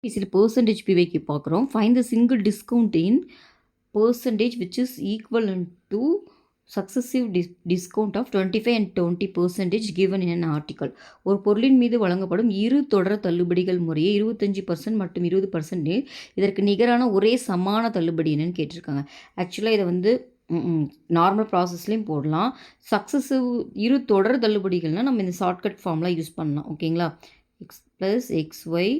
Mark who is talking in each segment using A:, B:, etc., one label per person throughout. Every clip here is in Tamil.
A: இதில் percentage PYக்கு பார்க்குறோம். Find the single discount in percentage which is equivalent to successive discount of 25 and 20% given in an article. ஒரு பொருளின் மீது வழங்கப்படும் இரு தொடர் தள்ளுபடிகள் முறையே 25% மற்றும் 20% இதற்கு நிகரான ஒரே சமான தள்ளுபடி என்னன்னு கேட்டிருக்காங்க. ஆக்சுவலாக இதை வந்து நார்மல் ப்ராசஸ்லேயும் போடலாம். சக்ஸஸிவ் இரு தொடர் தள்ளுபடிகள்னால் நம்ம இந்த ஷார்ட்கட் ஃபார்ம்லாம் யூஸ் பண்ணலாம். ஓகேங்களா? X plus x y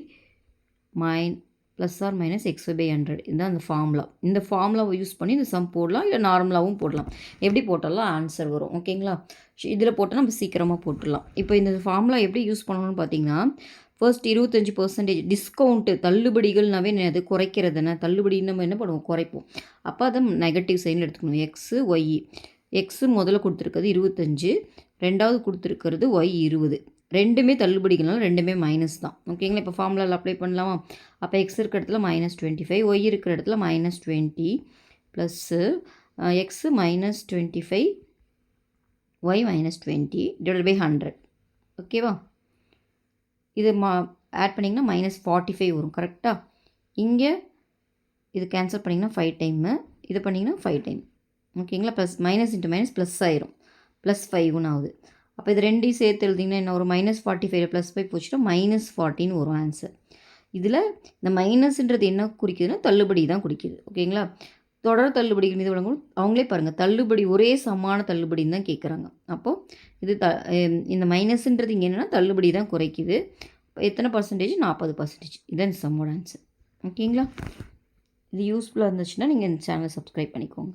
A: plus r minus x y by 100 இதுதான் அந்த ஃபார்முலா. இந்த ஃபார்முலாவை யூஸ் பண்ணி இந்த சம் போடலாம், இல்லை நார்மலாகவும் போடலாம். எப்படி போட்டாலும் ஆன்சர் வரும். ஓகேங்களா? இதில் போட்டால் நம்ம சீக்கிரமாக போட்டுடலாம். இப்போ இந்த ஃபார்முலா எப்படி யூஸ் பண்ணணும்னு பார்த்தீங்கன்னா, ஃபர்ஸ்ட் 25% டிஸ்கவுண்ட்டு தள்ளுபடிகள்னாவே அது குறைக்கிறதுனா தள்ளுபடின்னு நம்ம என்ன பண்ணுவோம், குறைப்போம். அப்போ அதை நெகட்டிவ் சைனில் எடுத்துக்கணும். X Y. எக்ஸு முதல்ல கொடுத்துருக்கிறது 25, ரெண்டாவது கொடுத்துருக்கிறது ஒய் 20. ரெண்டுமே தள்ளுபடிகள்னால ரெண்டுமே மைனஸ் தான். ஓகேங்களா? இப்போ ஃபார்முலாவில் அப்ளை பண்ணலாமா? அப்போ எக்ஸ் இருக்கிற இடத்துல -25, ஒய் இருக்கிற இடத்துல -20 plus x -25 y -20 divide by 100. ஓகேவா? இது ஆட் பண்ணிங்கன்னா -45 வரும். கரெக்டாக? இங்கே இது கேன்சல் பண்ணிங்கன்னா 5 டைமு, இது பண்ணிங்கன்னா 5 டைம். ஓகேங்களா? Plus minus into minus plus ஆயிரும். +5ன்னு ஆகுது. அப்போ இது ரெண்டையும் சேர்த்து எழுதிங்கன்னா என்ன ஒரு -45 +5 போச்சுன்னா -40ன்னு வரும் ஆன்சர். இதில் இந்த மைனஸ்ன்றது என்ன குறிக்குதுன்னா தள்ளுபடி தான் குறிக்குது. ஓகேங்களா? தொடர் தள்ளுபடிகள் மீது வழங்கும் அவங்களே பாருங்கள், தள்ளுபடி ஒரே சமான தள்ளுபடின்னு தான் கேட்குறாங்க. அப்போது இது இந்த மைனஸ்ன்றது இங்கே என்னென்னா தள்ளுபடி தான் குறைக்குது. எத்தனை பர்சன்டேஜ்? 40%. இதான் சம்மோட ஆன்சர். ஓகேங்களா? இது யூஸ்ஃபுல்லாக இருந்துச்சுன்னா நீங்கள் இந்த சேனலை சப்ஸ்கிரைப் பண்ணிக்கோங்க.